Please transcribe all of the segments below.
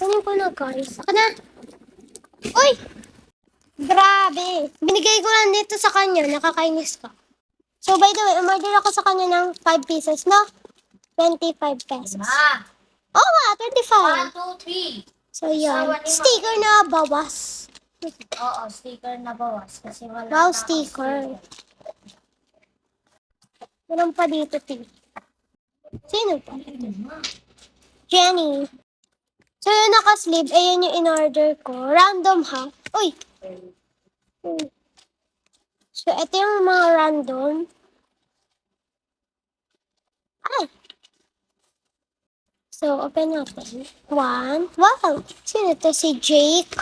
Kunin ko na, guys. Saka na. Uy! Grabe. Binigay ko lang dito sa kanya. Nakakainis ka. So, by the way, umorder ako sa kanya ng 5 pieces, no? 25 pesos. Ma! Oo nga, 25. 1, 2, 3. So, yan. Sticker na bawas. Oo, sticker na bawas. Kasi wala Wow, na akong sticker. Meron pa dito, T. Sino pa? Jenny. So, yung naka-sleeve, ayan yung in-order ko. Random, ha? Uy! So, ito yung mga random. Ay! So, open natin. 1. Wow! Sino to? Si Jake.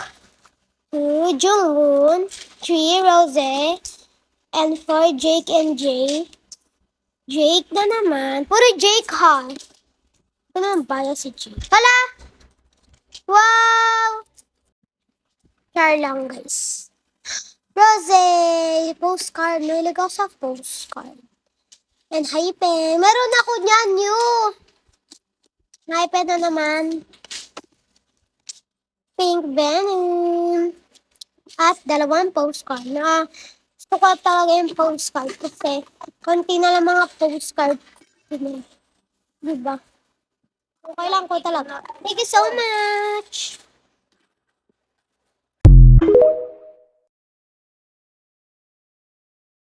2. Jungwoon. 3. Rose. And 4. Jake and Jay. Jake na naman. Puro Jake, ha? Ito naman pala si Jake. Hala! Wow! Char lang, guys. Rose! Postcard. Nahilig ako sa postcard. And hype. Meron ako niyan, new! Hype na naman. Pink Venom. At 2 postcard. Gusto ko talaga yung postcard kasi konti na lang mga postcard. Diba? Okay lang ko talaga. Thank you so much!